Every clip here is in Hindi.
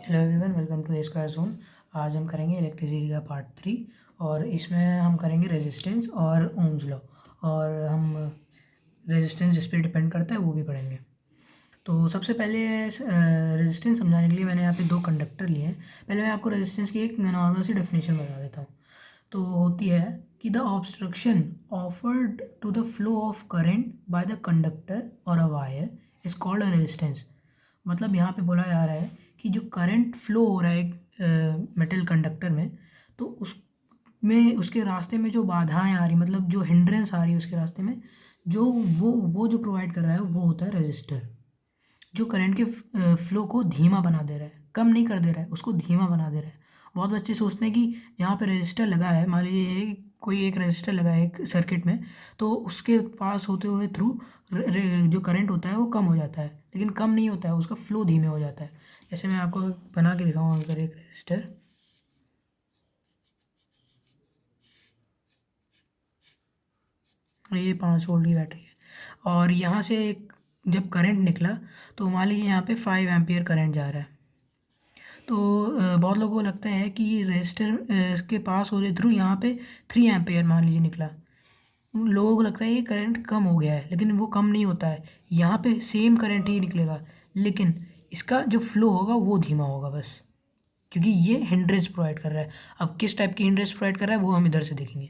Hello everyone, welcome to A square zone. आज हम करेंगे इलेक्ट्रिसिटी का पार्ट 3 और इसमें हम करेंगे रेजिस्टेंस और ओम्स लॉ, और हम रेजिस्टेंस जिस पे डिपेंड करता है वो भी पढ़ेंगे। तो सबसे पहले रेजिस्टेंस समझाने के लिए मैंने यहाँ पे दो कंडक्टर लिए हैं। पहले मैं आपको रेजिस्टेंस की एक नॉर्मल सी डेफिनेशन बता देता हूँ। तो होती है कि the obstruction offered to the flow of current by the conductor और a wire is called a resistance. मतलब यहाँ पे बोला जा रहा है कि जो करंट फ्लो हो रहा है एक मेटल कंडक्टर में, तो उसमें उसके रास्ते में जो बाधाएं आ रही, मतलब जो हिंड्रेंस आ रही है उसके रास्ते में, जो वो जो प्रोवाइड कर रहा है वो होता है रेजिस्टर। जो करंट के फ्लो को धीमा बना दे रहा है, कम नहीं कर दे रहा है, उसको धीमा बना दे रहा है। बहुत बच्चे सोचते हैं कि यहाँ पे रेजिस्टर लगा है, मान लीजिए कोई एक रेजिस्टर लगा है एक सर्किट में, तो उसके पास होते हुए थ्रू जो करंट होता है वो कम हो जाता है, लेकिन कम नहीं होता है, उसका फ्लो धीमे हो जाता है। जैसे मैं आपको बना के दिखाऊँ, अगर एक रेजिस्टर, ये 5 वोल्ट की बैटरी है और यहाँ से एक जब करंट निकला तो मान लीजिए यहाँ पे 5 एम्पियर करंट जा रहा है। तो बहुत लोगों को लगता है कि ये रेजिस्टर के पास होने थ्रू यहाँ पे 3 एम्पियर मान लीजिए निकला। उन लोगों को लगता है ये करंट कम हो गया है, लेकिन वो कम नहीं होता है। यहाँ पे सेम करंट ही निकलेगा, लेकिन इसका जो फ्लो होगा वो धीमा होगा बस, क्योंकि ये हिंड्रेंस प्रोवाइड कर रहा है। अब किस टाइप की हिंड्रेंस प्रोवाइड कर रहा है वो हम इधर से देखेंगे।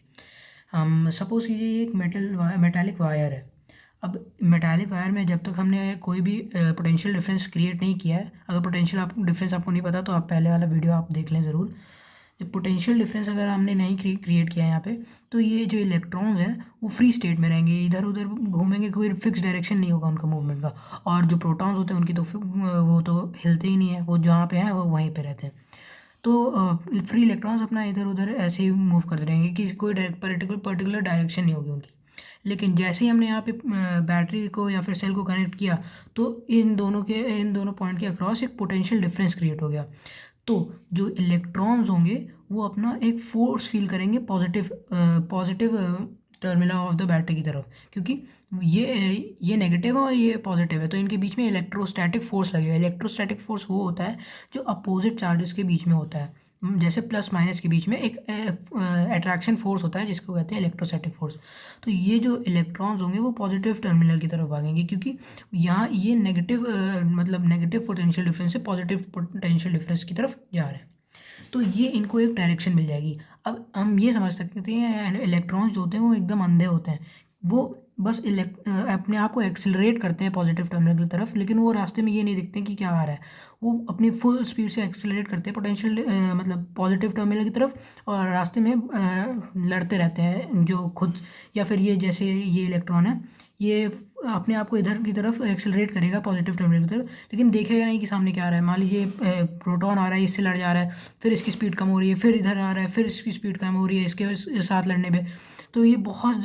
हम सपोज कीजिए ये एक मेटालिक वायर है। अब मेटालिक वायर में जब तक हमने कोई भी पोटेंशियल डिफरेंस क्रिएट नहीं किया है, अगर पोटेंशियल डिफरेंस आपको नहीं पता तो आप पहले वाला वीडियो आप देख लें ज़रूर। जब पोटेंशियल डिफरेंस अगर हमने नहीं क्रिएट किया है यहाँ पे, तो ये जो इलेक्ट्रॉन्स हैं वो फ्री स्टेट में रहेंगे, इधर उधर घूमेंगे, कोई फिक्स डायरेक्शन नहीं होगा उनका मूवमेंट का। और जो प्रोटॉन्स होते हैं उनकी तो वो तो हिलते ही नहीं है, वो जहाँ पे हैं वो वहीं पे रहते हैं। तो फ्री इलेक्ट्रॉन्स अपना इधर उधर ऐसे ही मूव करते रहेंगे कि कोई पर्टिकुलर डायरेक्शन नहीं होगी उनकी। लेकिन जैसे ही हमने यहाँ पे बैटरी को या फिर सेल को कनेक्ट किया, तो इन दोनों पॉइंट के अक्रॉस एक पोटेंशियल डिफरेंस क्रिएट हो गया। तो जो इलेक्ट्रॉन्स होंगे वो अपना एक फोर्स फील करेंगे positive positive terminal of the battery की तरफ, क्योंकि ये नेगेटिव है और ये पॉजिटिव है, तो इनके बीच में इलेक्ट्रोस्टैटिक फोर्स लगेगा। इलेक्ट्रोस्टैटिक फोर्स वो होता है जो अपोजिट चार्जेस के बीच में होता है। जैसे प्लस माइनस के बीच में एक अट्रैक्शन फोर्स होता है जिसको कहते हैं इलेक्ट्रोस्टैटिक फोर्स। तो ये जो इलेक्ट्रॉन्स होंगे वो पॉजिटिव टर्मिनल की तरफ भागेंगे, क्योंकि यहाँ ये नेगेटिव मतलब नेगेटिव पोटेंशियल डिफरेंस से पॉजिटिव पोटेंशियल डिफरेंस की तरफ जा रहे हैं। तो ये इनको एक डायरेक्शन मिल जाएगी। अब हम ये समझ सकते हैं इलेक्ट्रॉन्स जो होते हैं वो एकदम अंधे होते हैं, वो बस अपने आप को एक्सिलरेट करते हैं पॉजिटिव टर्मिनल की तरफ, लेकिन वो रास्ते में ये नहीं दिखते कि क्या आ रहा है। वो अपनी फुल स्पीड से एक्सिलरेट करते हैं पोटेंशियल मतलब पॉजिटिव टर्मिनल की तरफ, और रास्ते में लड़ते रहते हैं जो खुद, या फिर ये जैसे ये इलेक्ट्रॉन है, ये अपने आप को इधर की तरफ एक्सेलरेट करेगा पॉजिटिव टर्मिनल की तरफ, लेकिन देखेगा नहीं कि सामने क्या आ रहा है। मान लीजिए प्रोटॉन आ रहा है, इससे लड़ जा रहा है, फिर इसकी स्पीड कम हो रही है, फिर इधर आ रहा है, फिर इसकी स्पीड कम हो रही है इसके साथ लड़ने पे। तो ये बहुत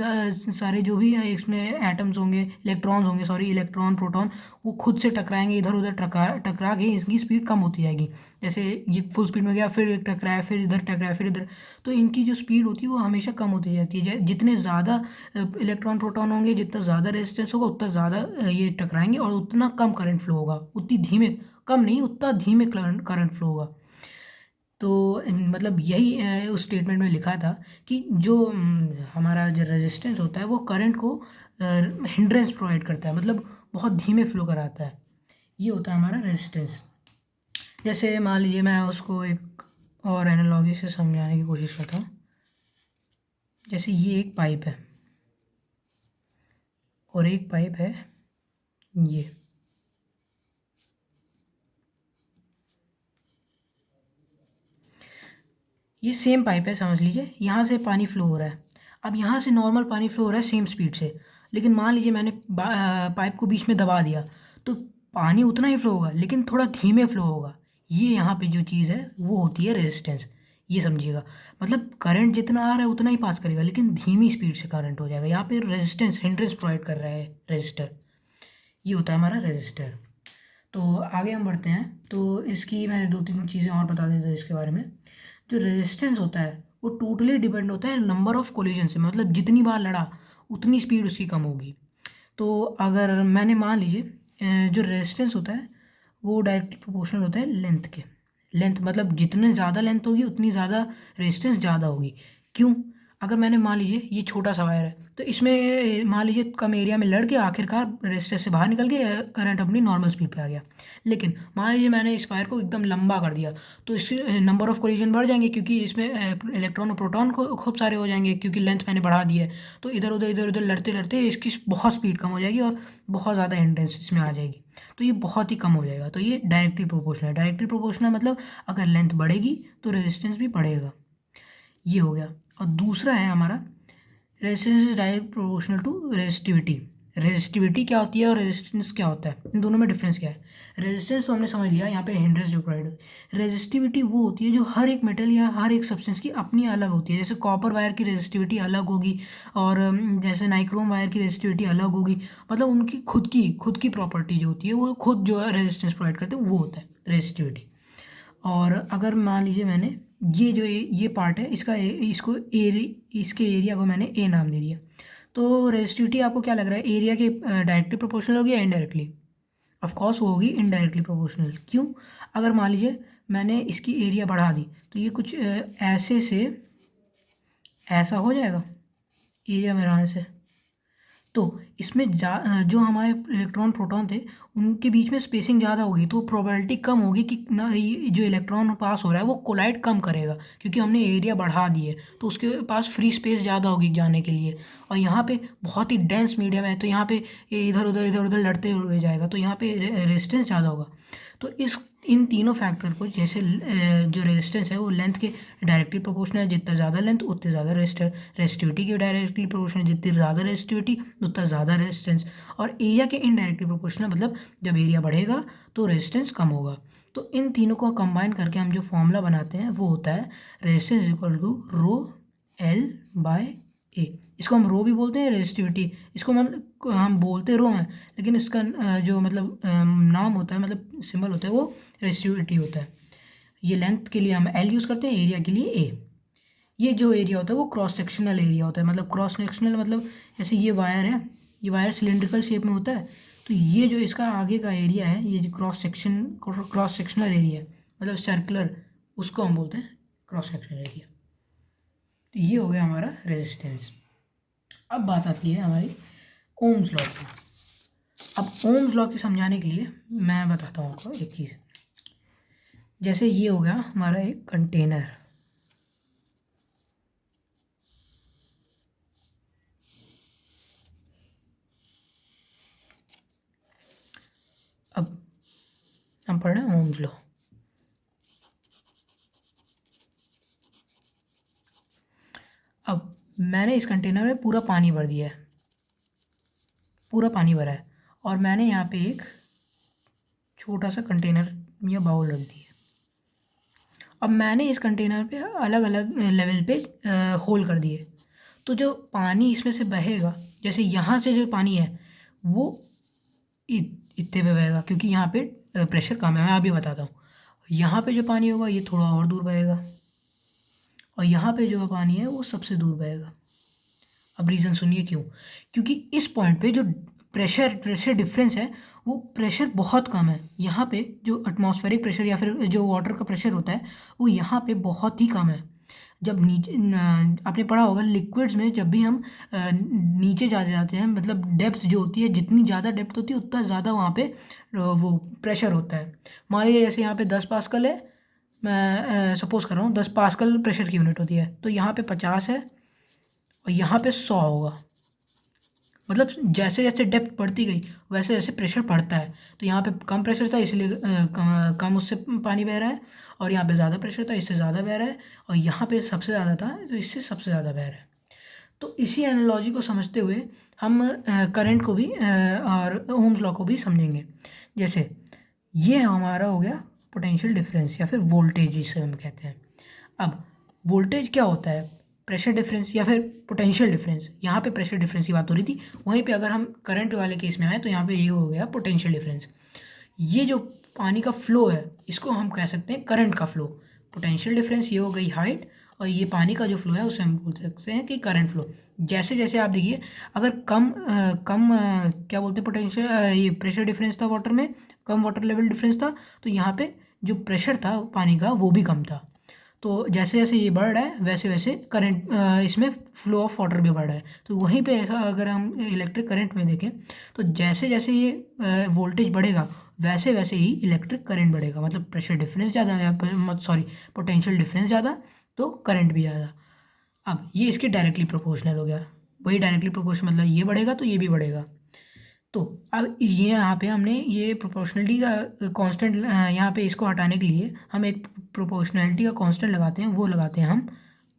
सारे जो भी इसमें एटम्स होंगे, इलेक्ट्रॉन्स होंगे, सॉरी इलेक्ट्रॉन प्रोटॉन, वो खुद से टकराएंगे, इधर उधर टकरा के इसकी स्पीड कम होती जाएगी। जैसे ये फुल स्पीड में गया, फिर टकराया, फिर इधर टकराया, फिर इधर, तो इनकी जो स्पीड होती है वो हमेशा कम होती जाती है। जितने ज़्यादा इलेक्ट्रॉन प्रोटॉन होंगे, जितना ज़्यादा रेजिस्टेंस होगा, उतना ज़्यादा ये टकराएंगे और उतना कम करंट फ्लो होगा, उतनी धीमे, कम नहीं, उतना धीमे करंट फ्लो होगा। तो मतलब यही उस स्टेटमेंट में लिखा था कि जो हमारा जो रेजिस्टेंस होता है वो करंट को हिंड्रेंस प्रोवाइड करता है, मतलब बहुत धीमे फ्लो कराता है। ये होता है हमारा रेजिस्टेंस। जैसे मान लीजिए मैं उसको एक और एनालॉजी से समझाने की कोशिश करता हूँ। जैसे ये एक पाइप है और एक पाइप है ये सेम पाइप है, समझ लीजिए यहाँ से पानी फ्लो हो रहा है। अब यहाँ से नॉर्मल पानी फ्लो हो रहा है सेम स्पीड से, लेकिन मान लीजिए मैंने पाइप को बीच में दबा दिया, तो पानी उतना ही फ्लो होगा लेकिन थोड़ा धीमे फ्लो होगा। ये यहाँ पे जो चीज़ है वो होती है रेजिस्टेंस, ये समझिएगा। मतलब करंट जितना आ रहा है उतना ही पास करेगा, लेकिन धीमी स्पीड से करंट हो जाएगा। यहाँ पे रेजिस्टेंस हिंड्रेंस प्रोवाइड कर रहा है रेजिस्टर। ये होता है हमारा रेजिस्टर। तो आगे हम बढ़ते हैं, तो इसकी मैं 2-3 चीज़ें और बता देता हूँ इसके बारे में। जो रेजिस्टेंस होता है वो टोटली डिपेंड होता है नंबर ऑफ कोलिजन से, मतलब जितनी बार लड़ा उतनी स्पीड उसकी कम होगी। तो अगर मैंने मान लीजिए जो रेजिस्टेंस होता है वो डायरेक्टली प्रोपोर्शनल होता है लेंथ के। लेंथ मतलब जितने ज़्यादा लेंथ होगी उतनी ज़्यादा रेजिस्टेंस ज़्यादा होगी। क्यों? अगर मैंने मान लीजिए ये छोटा सा वायर है तो इसमें मान लीजिए कम एरिया में लड़ के आखिरकार रेजिस्टेंस से बाहर निकल के करंट अपनी नॉर्मल स्पीड पे आ गया। लेकिन मान लीजिए मैंने इस वायर को एकदम लंबा कर दिया तो इसके नंबर ऑफ कोलिजन बढ़ जाएंगे, क्योंकि इसमें इलेक्ट्रॉन और प्रोटॉन को खूब सारे हो जाएंगे, क्योंकि लेंथ मैंने बढ़ा दी है। तो इधर उधर लड़ते लड़ते इसकी बहुत स्पीड कम हो जाएगी और बहुत ज़्यादा हिंड्रेंस इसमें आ जाएगी। तो ये बहुत ही कम हो जाएगा। तो ये डायरेक्टली प्रोपोर्शनल है। डायरेक्टली प्रोपोर्शनल मतलब अगर लेंथ बढ़ेगी तो रेजिस्टेंस भी बढ़ेगा। ये हो गया। और दूसरा है हमारा resistance is direct proportional to resistivity. Resistivity क्या होती है और रेजिस्टेंस क्या होता है, इन दोनों में डिफरेंस क्या है? रेजिस्टेंस तो हमने समझ लिया, यहाँ पे हिंड्रेंस जो प्रोवाइड होती है। रेजिस्टिविटी वो होती है जो हर एक मेटल या हर एक सब्सटेंस की अपनी अलग होती है। जैसे कॉपर वायर की रेजिस्टिविटी अलग होगी और जैसे नाइक्रोम वायर की रेजिस्टिविटी अलग होगी। मतलब उनकी खुद की प्रॉपर्टी जो होती है वो खुद जो है रेजिस्टेंस प्रोवाइड करते हैं वो होता है रेजिस्टिविटी। और अगर मान लीजिए मैंने ये पार्ट है इसका इसके एरिया को मैंने ए नाम दे दिया, तो रेजिस्टिविटी आपको क्या लग रहा है एरिया के डायरेक्टली प्रोपोर्शनल होगी या इनडायरेक्टली? ऑफ कोर्स वो होगी इनडायरेक्टली प्रोपोर्शनल। क्यों? अगर मान लीजिए मैंने इसकी एरिया बढ़ा दी तो ये कुछ ऐसे से ऐसा हो जाएगा एरिया बढ़ाने से। तो इसमें जो हमारे इलेक्ट्रॉन प्रोटॉन थे उनके बीच में स्पेसिंग ज़्यादा होगी, तो प्रोबेबिलिटी कम होगी कि ना ये जो इलेक्ट्रॉन पास हो रहा है वो कोलाइड कम करेगा, क्योंकि हमने एरिया बढ़ा दी है तो उसके पास फ्री स्पेस ज़्यादा होगी जाने के लिए। और यहाँ पे बहुत ही डेंस मीडियम है तो यहाँ पे ये इधर उधर लड़ते हुए जाएगा, तो यहाँ पे रेजिस्टेंस ज़्यादा होगा। तो इन तीनों फैक्टर को जैसे जो रेजिस्टेंस है वो लेंथ के डायरेक्टली प्रोपोर्शनल है, जितना ज़्यादा लेंथ उतनी ज़्यादा रेजिस्टिविटी के डायरेक्टली प्रोपोर्शनल, जितनी ज़्यादा रेजिस्टिविटी उतना ज़्यादा रेजिस्टेंस। और एरिया के इनडायरेक्टली प्रोपोर्शनल मतलब जब एरिया बढ़ेगा तो रेजिस्टेंस कम होगा। तो इन तीनों को कंबाइन करके हम जो फॉर्मूला बनाते हैं वो होता है resistance equal to rho L by A. इसको हम रो भी बोलते हैं रेजिस्टिविटी, इसको हम बोलते रो हैं, लेकिन इसका जो मतलब नाम होता है मतलब सिंबल होता है वो रेजिस्टिविटी होता है। ये लेंथ के लिए हम एल यूज़ करते हैं, एरिया के लिए ए। ये जो एरिया होता है वो क्रॉस सेक्शनल एरिया होता है। मतलब क्रॉस सेक्शनल मतलब जैसे ये वायर है, ये वायर सिलेंड्रिकल शेप में होता है, तो ये जो इसका आगे का एरिया है ये जो क्रॉस सेक्शनल एरिया है मतलब सर्कुलर, उसको हम बोलते हैं क्रॉस सेक्शनल एरिया। तो ये हो गया हमारा रेजिस्टेंस। अब बात आती है हमारी ओम्स लॉ की। अब ओम्स लॉ की समझाने के लिए मैं बताता हूँ आपको एक चीज़। जैसे ये हो गया हमारा एक कंटेनर, अब हम पढ़ रहे हैं ओम्स लॉ। अब मैंने इस कंटेनर में पूरा पानी भर दिया है, पूरा पानी भरा है, और मैंने यहाँ पे एक छोटा सा कंटेनर या बाउल रख दिया। अब मैंने इस कंटेनर पे अलग अलग लेवल पे होल कर दिए, तो जो पानी इसमें से बहेगा, जैसे यहाँ से जो पानी है वो इतने पे बहेगा, क्योंकि यहाँ पे प्रेशर कम है। मैं अभी बताता हूँ। यहाँ पे जो पानी होगा ये थोड़ा और दूर बहेगा, और यहाँ पे जो पानी है वो सबसे दूर बहेगा। अब रीज़न सुनिए क्यों। क्योंकि इस पॉइंट पे जो प्रेशर डिफरेंस है वो प्रेशर बहुत कम है। यहाँ पे जो एटमॉस्फेरिक प्रेशर या फिर जो वाटर का प्रेशर होता है वो यहाँ पे बहुत ही कम है। जब नीचे आपने पढ़ा होगा लिक्विड्स में, जब भी हम नीचे जाते हैं मतलब डेप्थ जो होती है, जितनी ज़्यादा डेप्थ होती है उतना ज़्यादा वहाँ पे वो प्रेशर होता है। मान लीजिए जैसे यहाँ पे 10 पास्कल है, मैं सपोज कर रहा हूँ 10 पास्कल प्रेशर की यूनिट होती है, तो यहाँ पे 50 है और यहाँ पे 100 होगा। मतलब जैसे जैसे डेप्थ बढ़ती गई वैसे वैसे प्रेशर बढ़ता है। तो यहाँ पे कम प्रेशर था इसलिए कम उससे पानी बह रहा है, और यहाँ पे ज़्यादा प्रेशर था इससे ज़्यादा बह रहा है, और यहाँ पे सबसे ज़्यादा था तो इससे सबसे ज़्यादा बह रहा है। तो इसी एनालॉजी को समझते हुए हम करंट को भी और ओम्स लॉ को भी समझेंगे। जैसे ये हमारा हो गया पोटेंशियल डिफरेंस या फिर वोल्टेज जिसे हम कहते हैं। अब वोल्टेज क्या होता है? प्रेशर डिफरेंस या फिर पोटेंशियल डिफरेंस। यहाँ पे प्रेशर डिफरेंस की बात हो रही थी, वहीं पे अगर हम करंट वाले केस में आए तो यहाँ पे ये हो गया पोटेंशियल डिफरेंस। ये जो पानी का फ्लो है इसको हम कह सकते हैं करंट का फ्लो। पोटेंशियल डिफरेंस ये हो गई हाइट, और ये पानी का जो फ्लो है उसे हम बोल सकते हैं कि करंट फ्लो। जैसे जैसे आप देखिए अगर क्या बोलते हैं पोटेंशियल ये प्रेशर डिफरेंस था वाटर में, कम वाटर लेवल डिफरेंस था, तो यहाँ पे जो प्रेशर था पानी का वो भी कम था। तो जैसे जैसे ये बढ़ रहा है वैसे वैसे करंट इसमें फ्लो ऑफ वाटर भी बढ़ रहा है। तो वहीं पे ऐसा अगर हम इलेक्ट्रिक करंट में देखें तो जैसे जैसे ये वोल्टेज बढ़ेगा वैसे वैसे ही इलेक्ट्रिक करंट बढ़ेगा, मतलब प्रेशर डिफरेंस ज़्यादा है, सॉरी पोटेंशियल डिफरेंस ज़्यादा तो करंट भी ज़्यादा। अब ये इसके डायरेक्टली प्रोपोर्शनल हो गया। वही डायरेक्टली प्रोपोर्शनल मतलब ये बढ़ेगा तो ये भी बढ़ेगा। तो अब ये यहाँ पे हमने ये प्रोपोर्शनलिटी का कांस्टेंट यहाँ पे इसको हटाने के लिए हम एक प्रोपोर्शनलिटी का कांस्टेंट लगाते हैं, वो लगाते हैं हम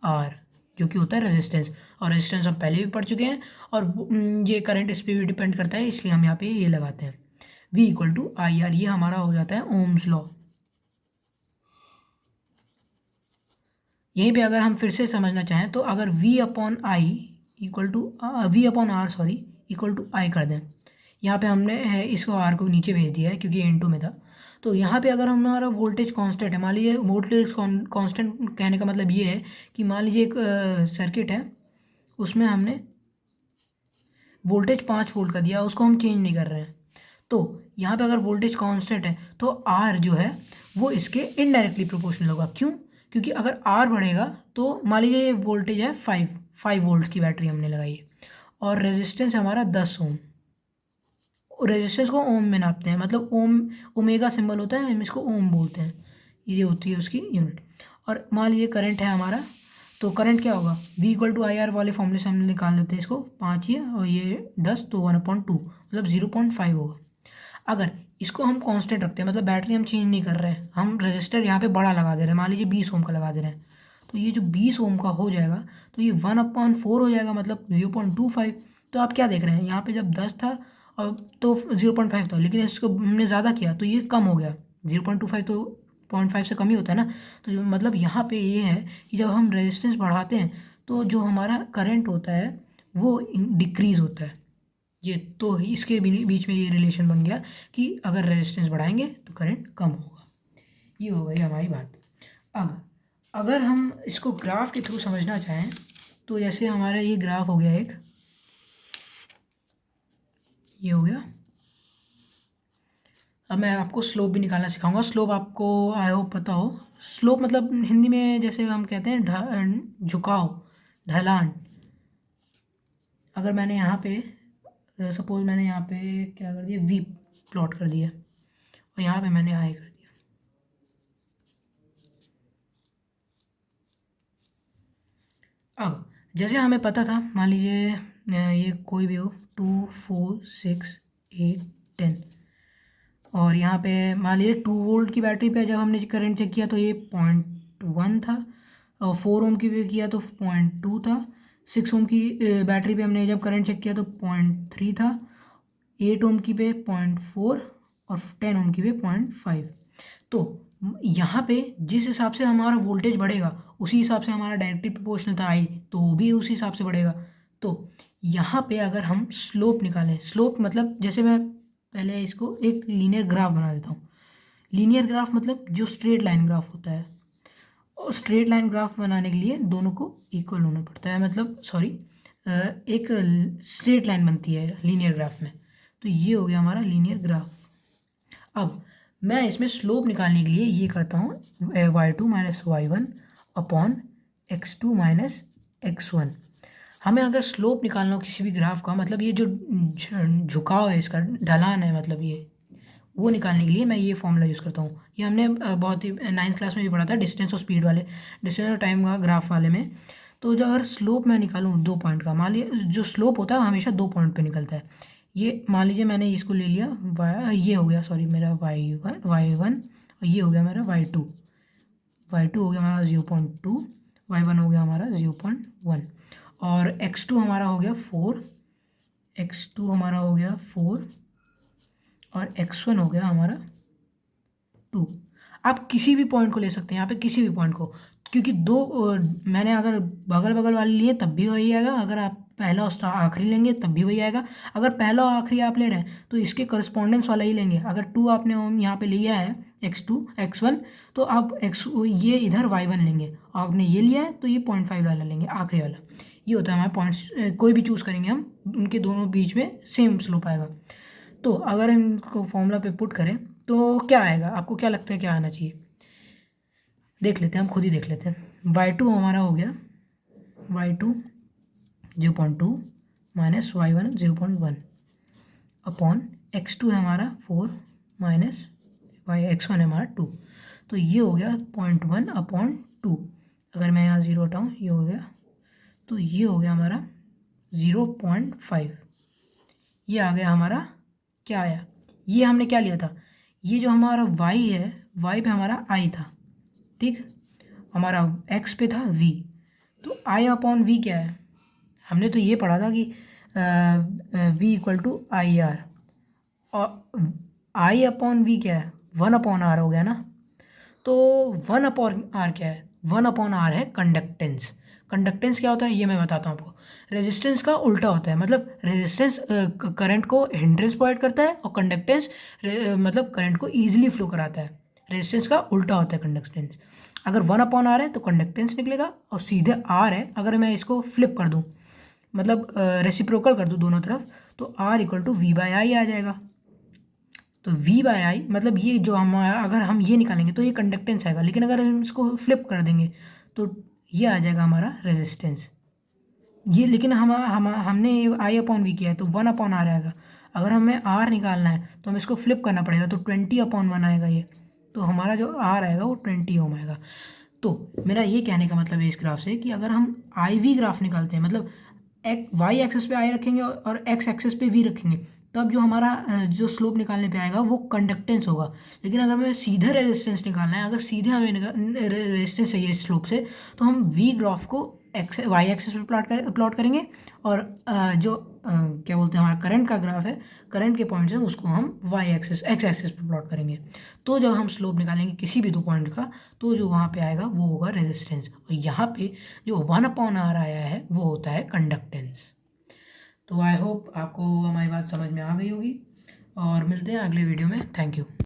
आर, जो कि होता है रेजिस्टेंस। और रेजिस्टेंस हम पहले भी पढ़ चुके हैं। और ये करंट इस पर भी डिपेंड करता है, इसलिए हम यहाँ पे ये लगाते हैं V equal to I R. ये हमारा हो जाता है ओम्स लॉ। यहीं पे अगर हम फिर से समझना चाहें तो अगर V upon I equal to V upon R sorry equal to I कर दें, यहाँ पे हमने इसको आर को नीचे भेज दिया है क्योंकि N2 में था। तो यहाँ पे अगर हमारा वोल्टेज कांस्टेंट है, मान लीजिए वोल्टेज कांस्टेंट कहने का मतलब ये है कि मान लीजिए एक सर्किट है, उसमें हमने वोल्टेज 5 वोल्ट का दिया, उसको हम चेंज नहीं कर रहे हैं। तो यहाँ पे अगर वोल्टेज कांस्टेंट है तो आर जो है वो इसके इनडायरेक्टली प्रोपोर्शनल होगा। क्यों? क्योंकि अगर आर बढ़ेगा तो मान लीजिए ये वोल्टेज है 5 वोल्ट की बैटरी हमने लगाई है और रेजिस्टेंस हमारा 10 ओम। रेजिस्टेंस को ओम में नापते हैं, मतलब ओम ओमेगा सिंबल होता है, हम इसको ओम बोलते हैं, ये होती है उसकी यूनिट। और मान लीजिए करंट है हमारा, तो करंट क्या होगा V equal to I R वाले फॉर्मूले से हम निकाल देते हैं इसको, 5 ही है और ये 10 तो 1/2 मतलब 0.5 होगा। अगर इसको हम कांस्टेंट रखते हैं, मतलब बैटरी हम चेंज नहीं कर रहे हैं, हम रजिस्टर यहाँ पे बड़ा लगा दे रहे हैं, मान लीजिए 20 ओम का लगा दे रहे हैं, तो ये जो 20 ओम का हो जाएगा तो ये 1/4 हो जाएगा, मतलब 0.25। तो आप क्या देख रहे हैं यहाँ पे जब 10 था और तो 0.5 था, लेकिन इसको हमने ज़्यादा किया तो ये कम हो गया। 0.25 तो 0.5 से कम ही होता है ना। तो मतलब यहाँ पे ये है कि जब हम रेजिस्टेंस बढ़ाते हैं तो जो हमारा करंट होता है वो डिक्रीज होता है। ये तो इसके बीच में ये रिलेशन बन गया कि अगर रेजिस्टेंस बढ़ाएंगे तो करंट कम होगा। ये हो गई हमारी बात। अब अगर हम इसको ग्राफ के थ्रू समझना चाहें तो जैसे हमारा ये ग्राफ हो गया एक, ये हो गया। अब मैं आपको स्लोप भी निकालना सिखाऊंगा। स्लोप आपको आई होप पता हो। स्लोप मतलब हिंदी में जैसे हम कहते हैं झुकाव, ढलान। अगर मैंने यहाँ पे सपोज मैंने यहाँ पे क्या कर दिया, V प्लॉट कर दिया और यहाँ पे मैंने आई कर दिया। अब जैसे हमें पता था, मान लीजिए ये कोई भी हो 2 4 6 8 10, और यहाँ पे मान लीजिए 2 वोल्ट की बैटरी पे जब हमने करंट चेक किया तो ये 0.1 था, और 4 ओम की पे किया तो 0.2 था। 6 ओम की बैटरी पे हमने जब करंट चेक किया तो 0.3 था। 8 ओम की पे 0.4 और 10 ओम की पे 0.5। तो यहाँ पे जिस हिसाब से हमारा वोल्टेज बढ़ेगा उसी हिसाब से हमारा डायरेक्टली प्रोपोर्शनल था आई, तो वो भी उसी हिसाब से बढ़ेगा। तो यहाँ पे अगर हम स्लोप निकालें, स्लोप मतलब जैसे मैं पहले इसको एक लीनियर ग्राफ बना देता हूँ। लीनियर ग्राफ मतलब जो स्ट्रेट लाइन ग्राफ होता है, और स्ट्रेट लाइन ग्राफ बनाने के लिए दोनों को इक्वल होना पड़ता है, मतलब सॉरी एक स्ट्रेट लाइन बनती है लीनियर ग्राफ में। तो ये हो गया हमारा लीनियर ग्राफ। अब मैं इसमें स्लोप निकालने के लिए ये करता हूँ y2 minus y1 upon x2 minus x1। हमें अगर स्लोप निकालना हो किसी भी ग्राफ का, मतलब ये जो झुकाव है इसका, ढलान है, मतलब ये वो निकालने के लिए मैं ये फॉर्मूला यूज़ करता हूँ। ये हमने बहुत ही 9th क्लास में भी पढ़ा था, डिस्टेंस और स्पीड वाले, डिस्टेंस और टाइम का ग्राफ वाले में। तो जो अगर स्लोप मैं निकालूँ 2 पॉइंट का, मान लीजिए जो स्लोप होता है हमेशा 2 पॉइंट पे निकलता है। ये मान लीजिए मैंने इसको ले लिया ये हो गया सॉरी मेरा y1 और ये हो गया मेरा y2 हो गया हमारा 0.2, y1 हो गया हमारा 0.1 और x2 हमारा हो गया 4, हमारा हो गया 4 और x1 हो गया हमारा 2। आप किसी भी पॉइंट को ले सकते हैं यहाँ पे, किसी भी पॉइंट को, क्योंकि मैंने अगर बगल बगल वाले लिए तब भी वही आएगा, अगर आप पहला और आखिरी लेंगे तब भी वही आएगा। अगर पहला और आखिरी आप ले रहे हैं तो इसके करस्पॉन्डेंस वाला ही लेंगे। अगर 2 आपने यहाँ पे लिया है x2 x1, तो आप ये इधर y1 लेंगे, और आपने ये लिया है तो ये 0.5 वाला लेंगे आखिरी वाला। ये होता है हमारे पॉइंट्स, कोई भी चूज़ करेंगे हम, उनके दोनों बीच में सेम स्लोप आएगा। तो अगर हम इनको फॉर्मूला पे पुट करें तो क्या आएगा, आपको क्या लगता है क्या आना चाहिए? देख लेते हैं, हम खुद ही देख लेते हैं। y2 हमारा हो गया y2 0.2 minus y1 0.1 upon x2 है हमारा 4 माइनस x1 है हमारा 2। तो ये हो गया 0.1 अपॉन 2। अगर मैं यहाँ 0 हटाऊँ ये हो गया, तो ये हो गया हमारा 0.5। ये आ गया हमारा, क्या आया, ये हमने क्या लिया था, ये जो हमारा y है, y पे हमारा i था, ठीक, हमारा x पे था v। तो i अपॉन v क्या है, हमने तो ये पढ़ा था कि v equal to I R, और i अपॉन v क्या है, 1 अपॉन आर हो गया ना। तो 1 अपॉन आर क्या है, 1 अपॉन आर है कंडक्टेंस। कंडक्टेंस क्या होता है ये मैं बताता हूँ आपको। रेजिस्टेंस का उल्टा होता है, मतलब रेजिस्टेंस करंट को हिंड्रेंस प्रोवाइड करता है और कंडक्टेंस मतलब करंट को ईजिली फ्लो कराता है। रेजिस्टेंस का उल्टा होता है कंडक्टेंस। अगर 1 अपॉन आर है तो कंडक्टेंस निकलेगा, और सीधे आर है, अगर मैं इसको फ्लिप कर दूँ, मतलब रेसिप्रोकल कर दूँ दोनों तरफ, तो R equal to V by I आ जाएगा। तो v बाई आई मतलब ये जो हम, अगर हम ये निकालेंगे तो ये कंडक्टेंस आएगा, लेकिन अगर हम इसको फ्लिप कर देंगे तो ये आ जाएगा हमारा रेजिस्टेंस। ये लेकिन हमने आई अपॉन वी किया है तो 1 अपॉन आर आएगा। अगर हमें आर निकालना है तो हमें इसको फ्लिप करना पड़ेगा, तो 20 अपॉन 1 आएगा ये। तो हमारा जो आर आएगा वो 20 ओम आएगा। तो मेरा ये कहने का मतलब है इस ग्राफ से कि अगर हम आई वी ग्राफ निकालते हैं, मतलब वाई एक्सेस पे आई रखेंगे और एक्स एक्सेस पे वी रखेंगे, तब जो हमारा जो स्लोप निकालने पे आएगा वो कंडक्टेंस होगा। लेकिन अगर हमें सीधे रेजिस्टेंस निकालना है, अगर सीधे हमें रेजिस्टेंस चाहिए इस स्लोप से, तो हम वी ग्राफ को वाई एक्सेस पे प्लॉट करेंगे, और जो क्या बोलते हैं हमारा करंट का ग्राफ है, करंट के पॉइंट्स हैं उसको हम वाई एक्सेस एक्स एक्सेस पे प्लॉट करेंगे। तो जब हम स्लोप निकालेंगे किसी भी दो पॉइंट का, तो जो वहाँ पे आएगा वो होगा रेजिस्टेंस, और यहाँ पे जो 1 अपॉन आर आया है वो होता है कंडक्टेंस। तो आई होप आपको हमारी बात समझ में आ गई होगी, और मिलते हैं अगले वीडियो में। Thank you.